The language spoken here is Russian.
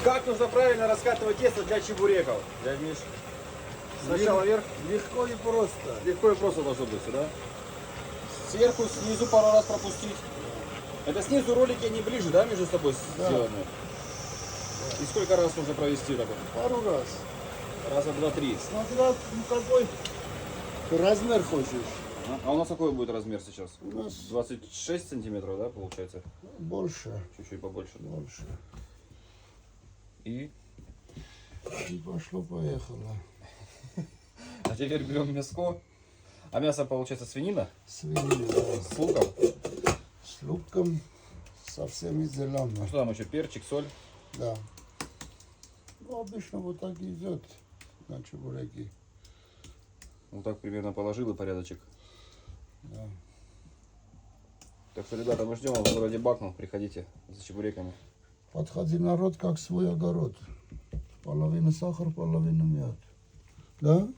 Как нужно правильно раскатывать тесто для чебуреков? Дядь Миш, сначала вверх. Легко и просто. Легко и просто должно быть, да? Сверху, снизу пару раз пропустить. Это снизу ролики они ближе, да, между собой сделаны? И сколько раз нужно провести так вот? Пару раз. Раза два-три. Смотря, какой размер хочешь. А у нас какой будет размер сейчас? У нас 26 сантиметров, да, получается? больше. Чуть-чуть побольше. Да? Больше. И? И пошло-поехало. А теперь берем мяско. А мясо получается свинина? Свинина, да. С луком? С луком, совсем зеленым. А что там еще? Перчик, соль? Да. Ну, обычно вот так идет на чебуреки. Вот так примерно положил и порядочек. Да. Так что, ребята, мы ждем вас в городе Бакнов. Приходите за чебуреками. Подходи народ как свой огород. Половина сахар, половина мед. Да?